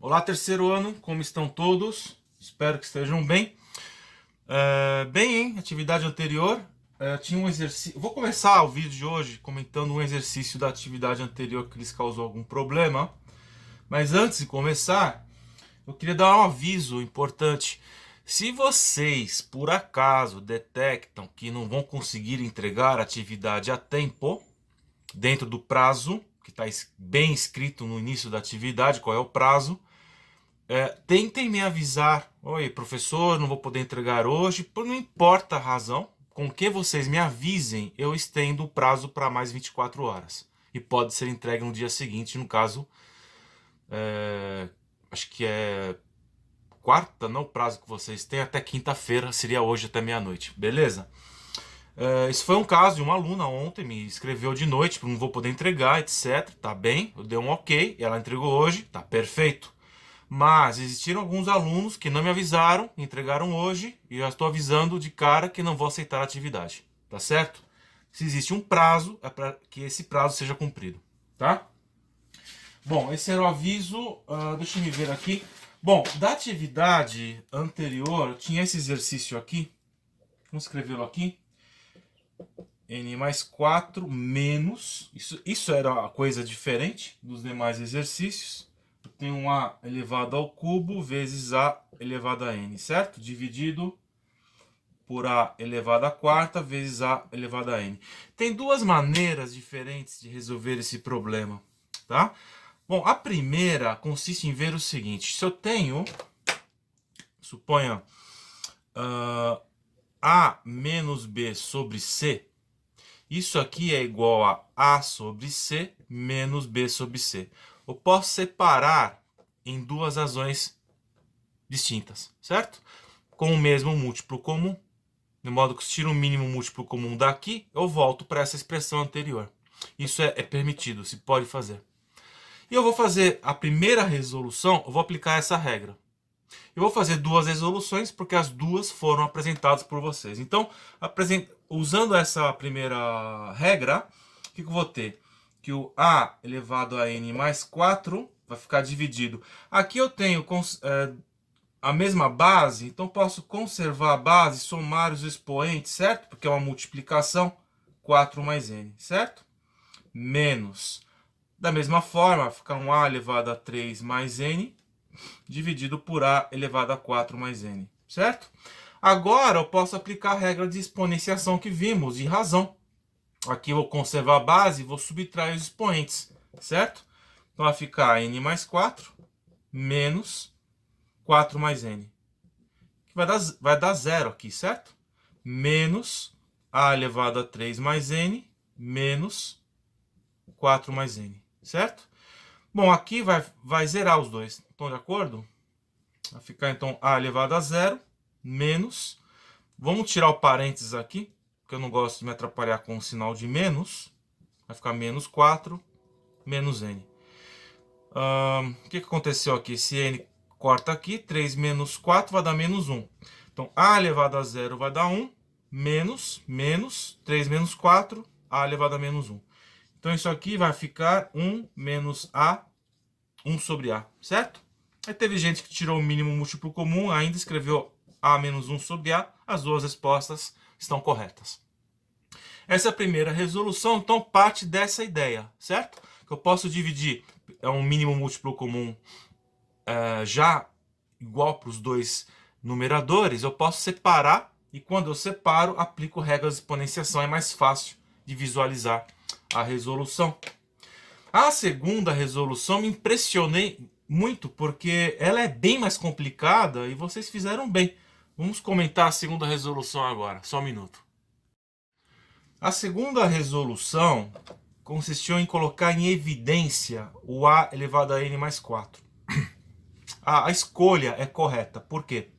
Olá, terceiro ano, como estão todos? Espero que estejam bem. Atividade anterior, tinha um exercício. Vou começar o vídeo de hoje comentando um exercício da atividade anterior que lhes causou algum problema. Mas antes de começar, eu queria dar um aviso importante. Se vocês, por acaso, detectam que não vão conseguir entregar a atividade a tempo, dentro do prazo, que está bem escrito no início da atividade, qual é o prazo, tentem me avisar. Oi, professor, não vou poder entregar hoje. Não importa a razão, com que vocês me avisem, eu estendo o prazo para mais 24 horas. E pode ser entregue no dia seguinte, no caso, acho que é quarta, não o prazo que vocês têm, até quinta-feira, seria hoje até meia-noite, beleza? Esse foi um caso de uma aluna ontem, me escreveu de noite, não vou poder entregar, etc. Tá bem, eu dei um ok, ela entregou hoje, tá perfeito. Mas existiram alguns alunos que não me avisaram, entregaram hoje, e já estou avisando de cara que não vou aceitar a atividade, tá certo? Se existe um prazo, é para que esse prazo seja cumprido, tá? Bom, esse era o aviso, deixa eu me ver aqui. Bom, da atividade anterior, tinha esse exercício aqui, vamos escrevê-lo aqui. N mais 4 menos, isso era a coisa diferente dos demais exercícios. Eu tenho um A elevado ao cubo vezes A elevado a N, certo? Dividido por A elevado à quarta vezes A elevado a N. Tem duas maneiras diferentes de resolver esse problema, tá? Bom, a primeira consiste em ver o seguinte. Se eu tenho, suponha, A menos B sobre C, isso aqui é igual a sobre C menos B sobre C. Eu posso separar em duas razões distintas, certo? Com o mesmo múltiplo comum. De modo que se tiro o mínimo múltiplo comum daqui, eu volto para essa expressão anterior. Isso é permitido, se pode fazer. E eu vou fazer a primeira resolução, eu vou aplicar essa regra. Eu vou fazer duas resoluções porque as duas foram apresentadas por vocês. Então, usando essa primeira regra, o que eu vou ter? Que o A elevado a N mais 4 vai ficar dividido. Aqui eu tenho a mesma base, então posso conservar a base, somar os expoentes, certo? Porque é uma multiplicação, 4 mais N, certo? Menos. Da mesma forma, fica um A elevado a 3 mais N, dividido por A elevado a 4 mais N, certo? Agora eu posso aplicar a regra de exponenciação que vimos, de razão. Aqui eu vou conservar a base e vou subtrair os expoentes, certo? Então vai ficar N mais 4 menos 4 mais N. Que vai dar zero aqui, certo? Menos A elevado a 3 mais N menos 4 mais N, certo? Bom, aqui vai zerar os dois. Estão de acordo? Vai ficar então A elevado a zero menos. Vamos tirar o parênteses aqui, porque eu não gosto de me atrapalhar com o sinal de menos. Vai ficar menos 4 menos N. O que aconteceu aqui? Esse N corta aqui. 3 menos 4 vai dar menos 1. Então A elevado a zero vai dar 1. Menos 3 menos 4. A elevado a menos 1. Então isso aqui vai ficar 1 menos A, 1 sobre A, certo? Aí teve gente que tirou o mínimo múltiplo comum, ainda escreveu A menos 1 sobre A. As duas respostas estão corretas. Essa é a primeira resolução, então parte dessa ideia, certo? Que eu posso dividir um mínimo múltiplo comum já igual para os dois numeradores, eu posso separar, e quando eu separo, aplico regras de exponenciação, é mais fácil de visualizar a resolução. A segunda resolução me impressionei muito porque ela é bem mais complicada e vocês fizeram bem. Vamos comentar a segunda resolução agora, só um minuto. A segunda resolução consistiu em colocar em evidência o A elevado a N mais 4. A escolha é correta, por quê?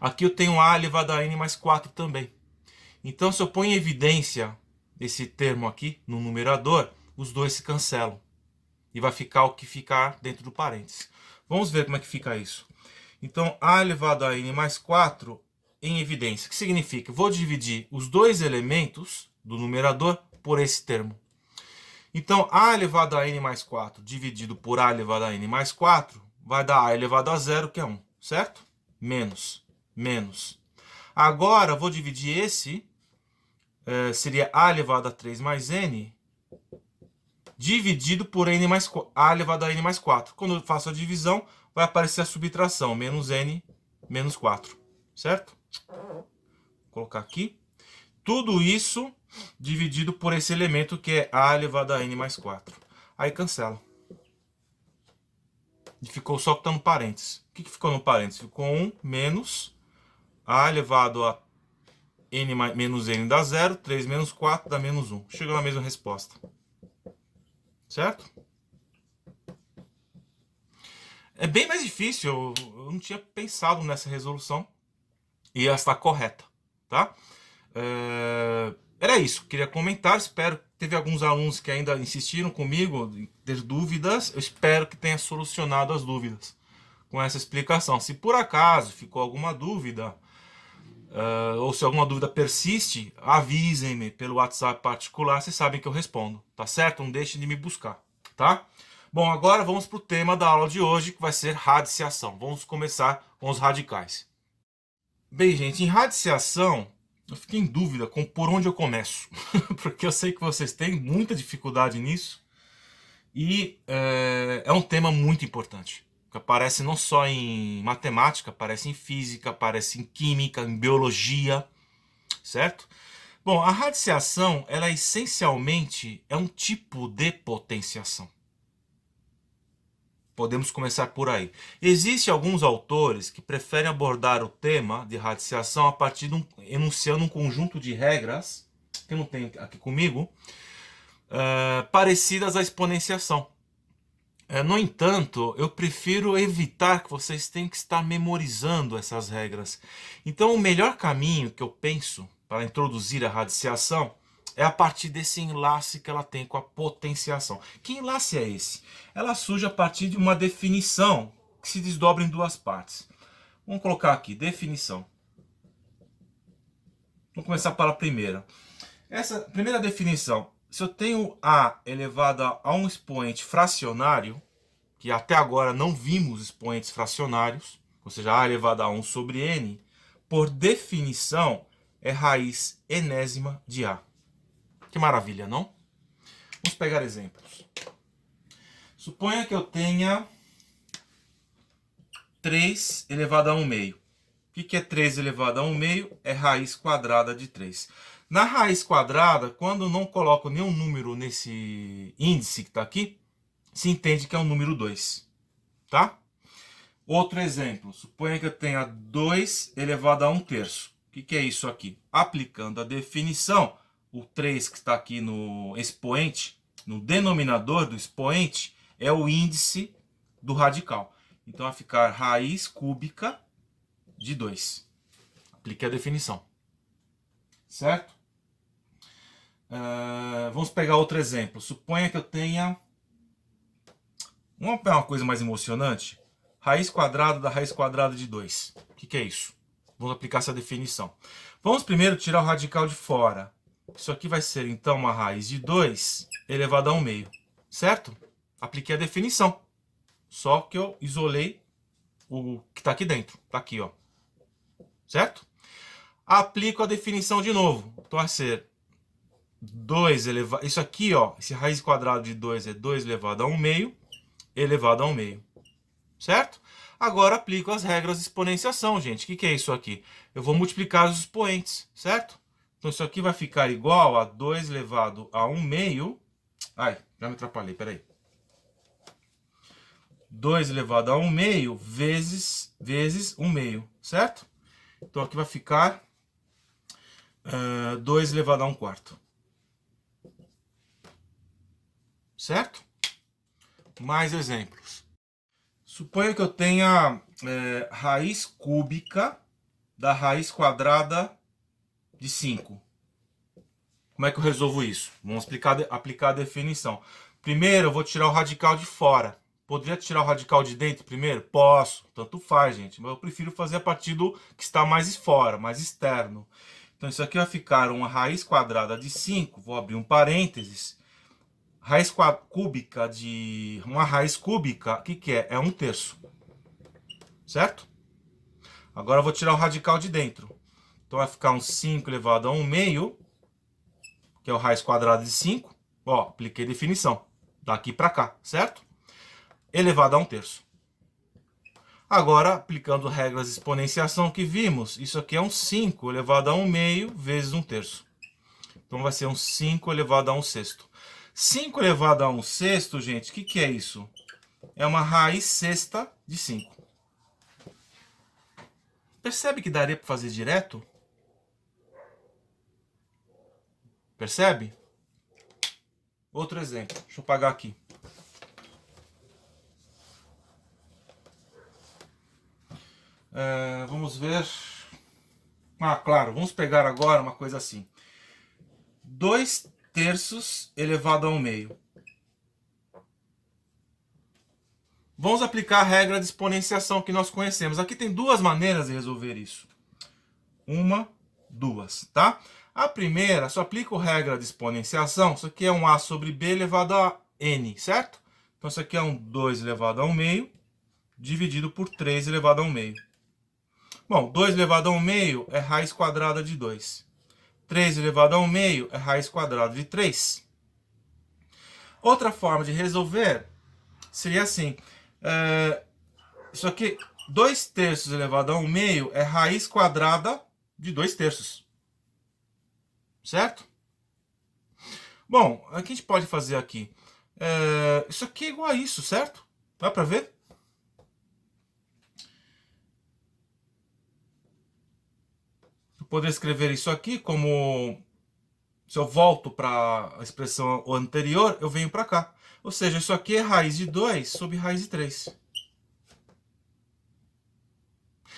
Aqui eu tenho A elevado a N mais 4 também. Então se eu ponho em evidência esse termo aqui no numerador, os dois se cancelam. E vai ficar o que ficar dentro do parênteses. Vamos ver como é que fica isso. Então, A elevado a N mais 4 em evidência. O que significa? Vou dividir os dois elementos do numerador por esse termo. Então, A elevado a N mais 4 dividido por A elevado a N mais 4 vai dar a elevado a zero, que é 1, certo? Menos. Agora, vou dividir esse, seria a elevado a 3 mais n, dividido por a elevado a n mais 4. Quando eu faço a divisão, vai aparecer a subtração, menos n menos 4, certo? Vou colocar aqui. Tudo isso dividido por esse elemento que é a elevado a n mais 4. Aí cancela. E ficou só que está no parênteses. O que ficou no parênteses? Ficou 1 menos a elevado a n menos n dá 0, 3 menos 4 dá menos 1. Chegou na mesma resposta. Certo? É bem mais difícil, eu não tinha pensado nessa resolução. E ela está correta, tá? Era isso, queria comentar, espero que teve alguns alunos que ainda insistiram comigo, ter dúvidas, eu espero que tenha solucionado as dúvidas com essa explicação. Se por acaso ficou alguma dúvida, ou se alguma dúvida persiste, avisem-me pelo WhatsApp particular, vocês sabem que eu respondo, tá certo? Não deixem de me buscar, tá? Bom, agora vamos para o tema da aula de hoje, que vai ser radiciação. Vamos começar com os radicais. Bem, gente, em radiciação, eu fiquei em dúvida com por onde eu começo, porque eu sei que vocês têm muita dificuldade nisso, e é um tema muito importante, que aparece não só em matemática, aparece em física, aparece em química, em biologia, certo? Bom, a radiciação, ela essencialmente é um tipo de potenciação. Podemos começar por aí. Existem alguns autores que preferem abordar o tema de radiciação a partir de enunciando um conjunto de regras, que eu não tenho aqui comigo, parecidas à exponenciação. No entanto, eu prefiro evitar que vocês tenham que estar memorizando essas regras. Então, o melhor caminho que eu penso para introduzir a radiciação é a partir desse enlace que ela tem com a potenciação. Que enlace é esse? Ela surge a partir de uma definição que se desdobra em duas partes. Vamos colocar aqui, definição. Vamos começar pela primeira. Essa primeira definição, se eu tenho a elevado a um expoente fracionário, que até agora não vimos expoentes fracionários, ou seja, a elevado a 1 sobre n, por definição é raiz enésima de a. Que maravilha, não? Vamos pegar exemplos. Suponha que eu tenha 3 elevado a 1 meio. O que é 3 elevado a 1 meio? É raiz quadrada de 3. Na raiz quadrada, quando eu não coloco nenhum número nesse índice que está aqui, se entende que é um número 2. Tá? Outro exemplo. Suponha que eu tenha 2 elevado a 1 terço. O que é isso aqui? Aplicando a definição, o 3 que está aqui no expoente, no denominador do expoente, é o índice do radical. Então vai ficar raiz cúbica de 2. Aplique a definição. Certo? Vamos pegar outro exemplo. Suponha que eu tenha... Vamos pegar uma coisa mais emocionante. Raiz quadrada da raiz quadrada de 2. O que é isso? Vamos aplicar essa definição. Vamos primeiro tirar o radical de fora. Isso aqui vai ser, então, uma raiz de 2 elevado a 1 meio. Certo? Apliquei a definição. Só que eu isolei o que está aqui dentro. Está aqui, ó. Certo? Aplico a definição de novo. Então vai ser 2 elevado... Isso aqui, ó. Esse raiz quadrada de 2 é 2 elevado a 1 meio. Elevado a 1 meio. Certo? Agora aplico as regras de exponenciação, gente. O que é isso aqui? Eu vou multiplicar os expoentes. Certo? Então isso aqui vai ficar igual a 2 elevado a 1 meio. Ai, já me atrapalhei, peraí. 2 elevado a 1 meio vezes 1 meio, certo? Então aqui vai ficar 2 elevado a 1 quarto. Certo? Mais exemplos. Suponha que eu tenha raiz cúbica da raiz quadrada de 5. Como é que eu resolvo isso? Vamos aplicar a definição. Primeiro eu vou tirar o radical de fora. Poderia tirar o radical de dentro primeiro? Posso, tanto faz, gente. Mas eu prefiro fazer a partir do que está mais fora, mais externo. Então isso aqui vai ficar uma raiz quadrada de 5. Vou abrir um parênteses. Raiz cúbica de... Uma raiz cúbica, o que é? É 1 terço. certo? Agora eu vou tirar o radical de dentro. Então vai ficar um 5 elevado a 1 meio, que é o raiz quadrada de 5. Ó, apliquei definição. Daqui para cá, certo? Elevado a 1 terço. Agora, aplicando regras de exponenciação que vimos, isso aqui é um 5 elevado a 1 meio vezes 1 terço. Então vai ser um 5 elevado a 1 sexto. 5 elevado a 1 sexto, gente, o que é isso? É uma raiz sexta de 5. Percebe que daria para fazer direto? Percebe? Outro exemplo. Deixa eu apagar aqui. Vamos ver. Ah, claro. Vamos pegar agora uma coisa assim. 2 terços elevado a 1 meio. Vamos aplicar a regra de exponenciação que nós conhecemos. Aqui tem duas maneiras de resolver isso. Uma, duas, tá? A primeira, só aplico a regra de exponenciação. Isso aqui é um A sobre B elevado a N, certo? Então isso aqui é um 2 elevado a 1 meio, dividido por 3 elevado a 1 meio. Bom, 2 elevado a 1 meio é raiz quadrada de 2. 3 elevado a 1 meio é raiz quadrada de 3. Outra forma de resolver seria assim. Isso aqui, 2 terços elevado a 1 meio é raiz quadrada de 2 terços. Certo? Bom, o que a gente pode fazer aqui? Isso aqui é igual a isso, certo? Dá para ver? Eu poderia escrever isso aqui como... Se eu volto para a expressão anterior, eu venho para cá. Ou seja, isso aqui é raiz de 2 sobre raiz de 3.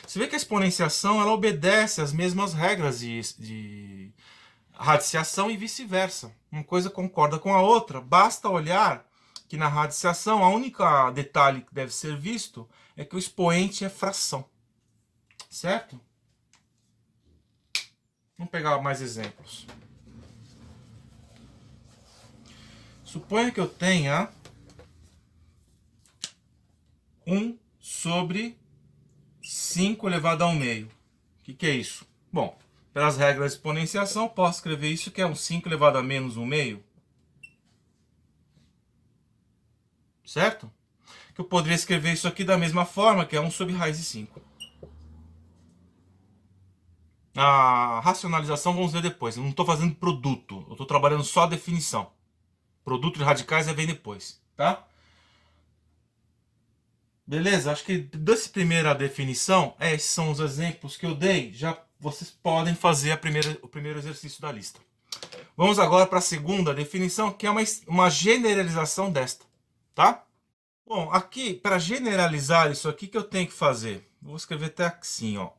Você vê que a exponenciação ela obedece às mesmas regras de radiciação e vice-versa. Uma coisa concorda com a outra. Basta olhar que na radiciação, a única detalhe que deve ser visto é que o expoente é fração. Certo? Vamos pegar mais exemplos. Suponha que eu tenha 1 sobre 5 elevado a 1 meio. O que é isso? Bom, pelas regras de exponenciação, posso escrever isso que é um 5 elevado a menos 1 meio. Certo? Que eu poderia escrever isso aqui da mesma forma, que é 1 sobre raiz de 5. A racionalização vamos ver depois. Eu não estou fazendo produto, eu estou trabalhando só a definição. Produto de radicais vem depois, tá? Beleza? Acho que dessa primeira definição, esses são os exemplos que eu dei. Já vocês podem fazer o primeiro exercício da lista. Vamos agora para a segunda definição, que é uma generalização desta, tá? Bom, aqui, para generalizar isso aqui, que eu tenho que fazer? Vou escrever até assim, ó,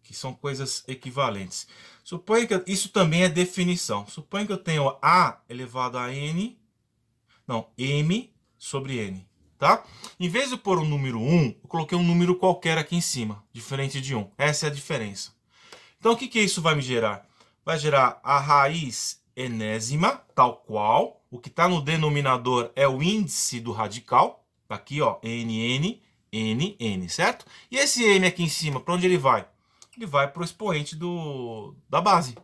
que são coisas equivalentes. Suponha que isso também é definição. Suponha que eu tenho A elevado a N, não, M sobre N. Tá? Em vez de eu pôr o número 1, eu coloquei um número qualquer aqui em cima, diferente de 1. Essa é a diferença. Então, o que isso vai me gerar? Vai gerar a raiz enésima, tal qual. O que está no denominador é o índice do radical. Tá aqui, ó, NN, NN, certo? E esse M aqui em cima, para onde ele vai? Ele vai para o expoente da base.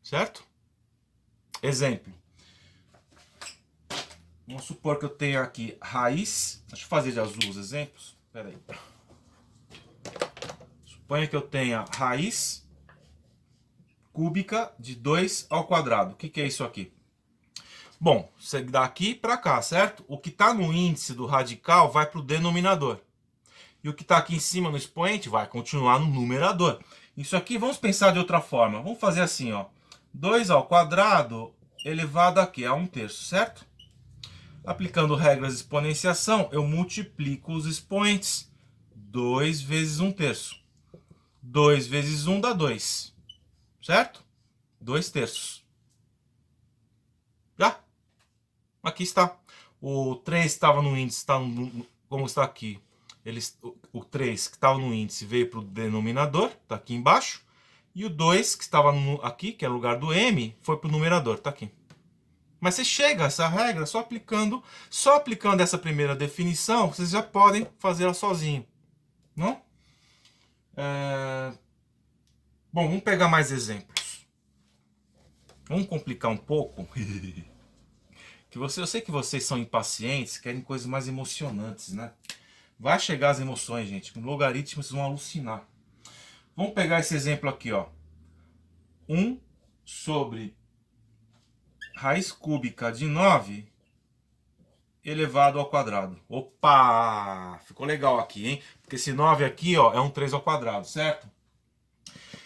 Certo? Exemplo. Vamos supor que eu tenha aqui raiz. Deixa eu fazer de azul os exemplos. Espera aí. Suponha que eu tenha raiz cúbica de 2 ao quadrado. O que é isso aqui? Bom, você daqui para cá, certo? O que está no índice do radical vai para o denominador. E o que está aqui em cima no expoente vai continuar no numerador. Isso aqui, vamos pensar de outra forma. Vamos fazer assim, ó. 2 ao quadrado elevado aqui a 1 terço, certo? Aplicando regras de exponenciação, eu multiplico os expoentes. 2 vezes 1 terço. 2 vezes 1 dá 2. Certo? 2 terços. Já? Aqui está. O 3 estava no índice, como está aqui. O 3 que estava no índice veio para o denominador, está aqui embaixo. E o 2 que estava aqui, que é o lugar do M, foi para o numerador, está aqui. Mas você chega a essa regra só aplicando essa primeira definição, vocês já podem fazer ela sozinho. Não? Bom, vamos pegar mais exemplos. Vamos complicar um pouco. Eu sei que vocês são impacientes, querem coisas mais emocionantes, né? Vai chegar as emoções, gente. Com logaritmos vocês vão alucinar. Vamos pegar esse exemplo aqui, ó. 1 sobre raiz cúbica de 9 elevado ao quadrado. Opa! Ficou legal aqui, hein? Porque esse 9 aqui, ó, é um 3 ao quadrado, certo?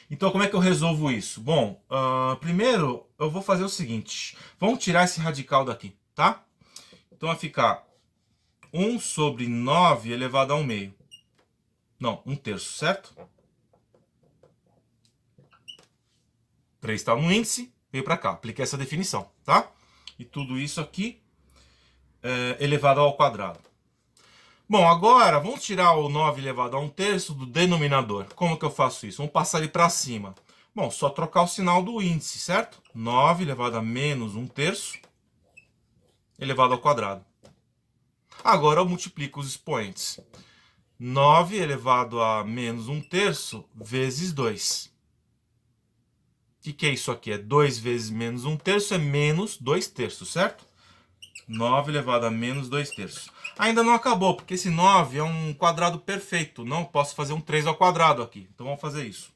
Então, como é que eu resolvo isso? Bom, primeiro eu vou fazer o seguinte. Vamos tirar esse radical daqui, tá? Então vai ficar 1 sobre 9 elevado a 1 meio. Não, 1 terço, certo? 3 está no índice, veio para cá. Apliquei essa definição, tá? E tudo isso aqui elevado ao quadrado. Bom, agora vamos tirar o 9 elevado a 1 terço do denominador. Como que eu faço isso? Vamos passar ele para cima. Bom, só trocar o sinal do índice, certo? 9 elevado a menos 1 terço elevado ao quadrado. Agora eu multiplico os expoentes. 9 elevado a menos 1 terço vezes 2. O que é isso aqui? É 2 vezes menos 1 terço é menos 2 terços, certo? 9 elevado a menos 2 terços. Ainda não acabou, porque esse 9 é um quadrado perfeito. Não posso fazer um 3 ao quadrado aqui. Então vamos fazer isso.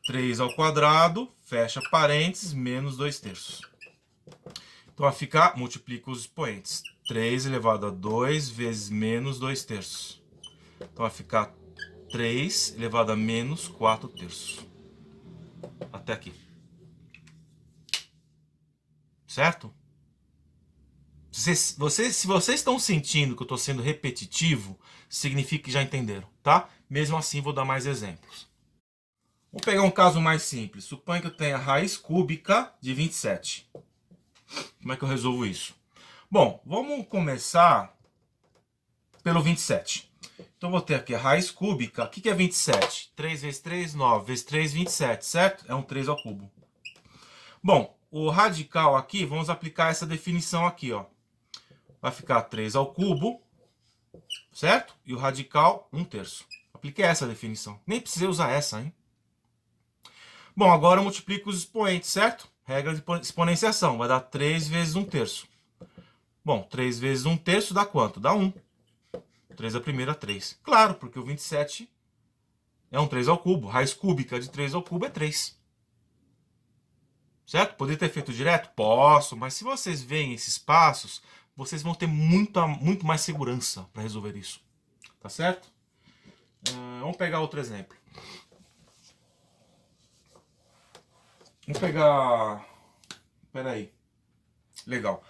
3 ao quadrado, fecha parênteses, menos 2 terços. Então vai ficar, multiplico os expoentes. 3 elevado a 2 vezes menos 2 terços. Então vai ficar 3 elevado a menos 4 terços. Até aqui. Certo? Se vocês estão sentindo que eu estou sendo repetitivo, significa que já entenderam, tá? Mesmo assim, vou dar mais exemplos. Vou pegar um caso mais simples. Suponha que eu tenha raiz cúbica de 27. Como é que eu resolvo isso? Bom, vamos começar pelo 27. Então, vou ter aqui a raiz cúbica. O que é 27? 3 vezes 3, 9. Vezes 3, 27, certo? É um 3 ao cubo. Bom, o radical aqui, vamos aplicar essa definição aqui, ó. Vai ficar 3 ao cubo, certo? E o radical, 1 terço. Apliquei essa definição. Nem precisei usar essa, hein? Bom, agora eu multiplico os expoentes, certo? Regra de exponenciação. Vai dar 3 vezes 1 terço. Bom, 3 vezes 1 terço dá quanto? Dá 1. 3 a primeira, 3. Claro, porque o 27 é um 3 ao cubo. Raiz cúbica de 3 ao cubo é 3. Certo? Poderia ter feito direto? Posso, mas se vocês veem esses passos, vocês vão ter muito mais segurança para resolver isso. Tá certo? Vamos pegar outro exemplo. Vamos pegar... Espera aí. Legal.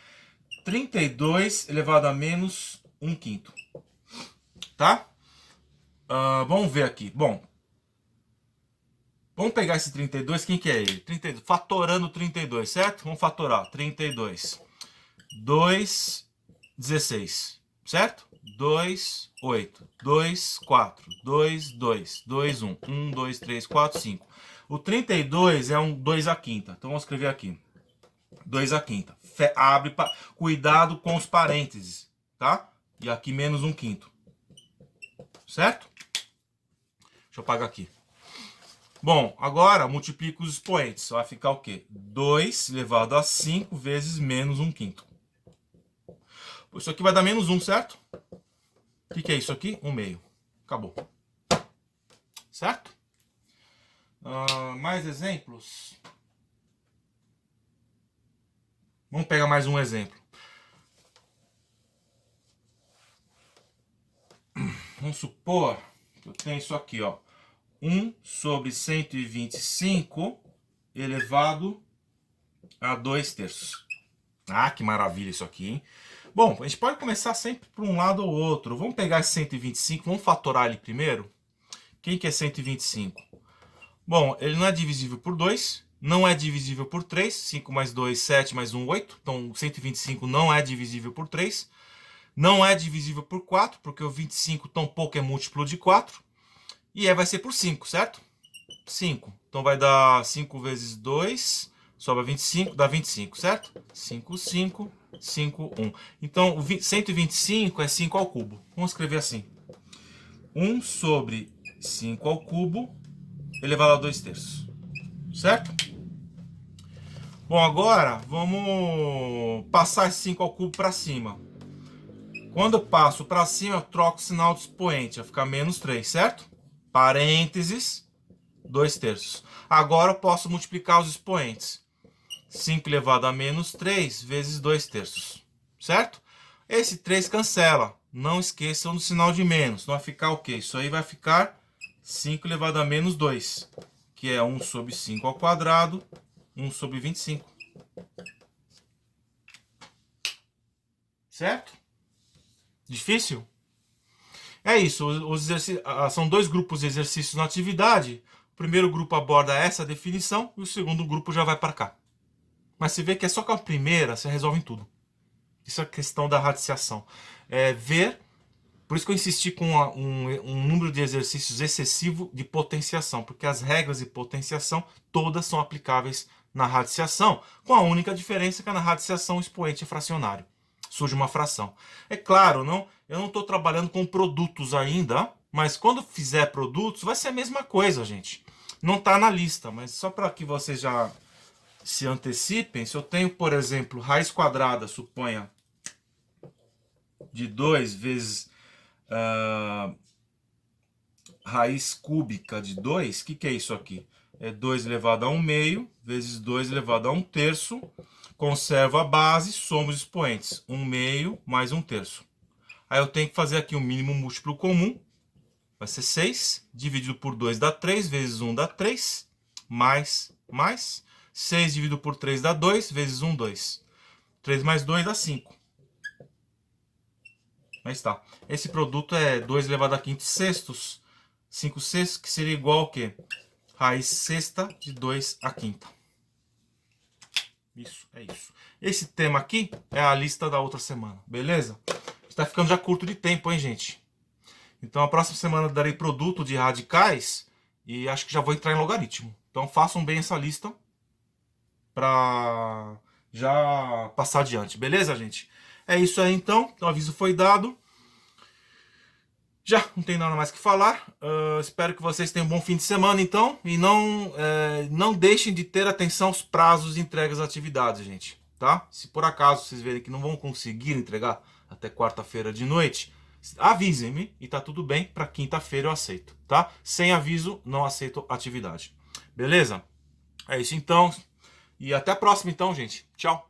32 elevado a menos 1 quinto. Tá? Vamos ver aqui. Bom, vamos pegar esse 32. Quem que é ele? 32. Fatorando 32, certo? Vamos fatorar. 32. 2, 16. Certo? 2, 8. 2, 4. 2, 2. 2, 1. 1, 2, 3, 4, 5. O 32 é um 2 à quinta. Então vamos escrever aqui. 2 à quinta. Abre cuidado com os parênteses. Tá? E aqui menos 1 quinto. Certo? Deixa eu apagar aqui. Bom, agora multiplico os expoentes. Vai ficar o quê? 2 elevado a 5 vezes menos 1 quinto. Isso aqui vai dar menos 1, certo? O que é isso aqui? 1 meio. Acabou. Certo? Mais exemplos? Vamos pegar mais um exemplo. Vamos supor que eu tenho isso aqui, ó. 1 sobre 125 elevado a 2 terços. Ah, que maravilha isso aqui, hein? Bom, a gente pode começar sempre por um lado ou outro. Vamos pegar esse 125, vamos fatorar ele primeiro. Quem que é 125? Bom, ele não é divisível por 2, não é divisível por 3. 5 mais 2, 7 mais 1, 8. Então, 125 não é divisível por 3. Não é divisível por 4, porque o 25 tampouco é múltiplo de 4. E vai ser por 5, certo? 5. Então vai dar 5 vezes 2, sobra 25, dá 25, certo? 5, 5, 5, 1. Então, 125 é 5 ao cubo. Vamos escrever assim. 1 sobre 5 ao cubo elevado a 2/3. Certo? Bom, agora vamos passar esse 5 ao cubo para cima. Quando eu passo para cima, eu troco o sinal do expoente, vai ficar -3, certo? Parênteses, 2/3. Agora eu posso multiplicar os expoentes. 5 elevado a -3 vezes 2/3, certo? Esse 3 cancela. Não esqueçam do sinal de menos. Então vai ficar o quê? Isso aí vai ficar 5 elevado a -2, que é 1 sobre 5 ao quadrado, 1 sobre 25. Certo? Difícil? É isso. São dois grupos de exercícios na atividade. O primeiro grupo aborda essa definição e o segundo grupo já vai para cá. Mas você vê que é só com a primeira você resolve em tudo. Isso é questão da radiciação. É ver. Por isso que eu insisti com um número de exercícios excessivo de potenciação, porque as regras de potenciação todas são aplicáveis na radiciação, com a única diferença que é na radiciação o expoente é fracionário. Surge uma fração. É claro, eu não estou trabalhando com produtos ainda, mas quando fizer produtos vai ser a mesma coisa, gente. Não está na lista, mas só para que vocês já se antecipem, se eu tenho, por exemplo, raiz quadrada, suponha, de 2 vezes raiz cúbica de 2, o que é isso aqui? É 2 elevado a 1/2 vezes 2 elevado a 1/3, conservo a base, somo os expoentes, 1/2 mais 1/3. Aí eu tenho que fazer aqui o mínimo múltiplo comum, vai ser 6, dividido por 2 dá 3, vezes 1 dá 3, mais 6 dividido por 3 dá 2, vezes 1, 2. 3 mais 2 dá 5. Aí está. Esse produto é 2 elevado a 5 sextos, 5 sextos, que seria igual ao quê? Raiz sexta de 2 à quinta. Isso, é isso. Esse tema aqui é a lista da outra semana, beleza? Está ficando já curto de tempo, hein, gente? Então a próxima semana eu darei produto de radicais e acho que já vou entrar em logaritmo. Então façam bem essa lista para já passar adiante, beleza, gente? É isso aí então, o aviso foi dado. Já não tem nada mais que falar. Espero que vocês tenham um bom fim de semana, então. E não deixem de ter atenção aos prazos de entregas das atividades, gente. Tá? Se por acaso vocês verem que não vão conseguir entregar até quarta-feira de noite, avisem-me e tá tudo bem. Para quinta-feira eu aceito, tá? Sem aviso, não aceito atividade. Beleza? É isso então. E até a próxima, então, gente. Tchau.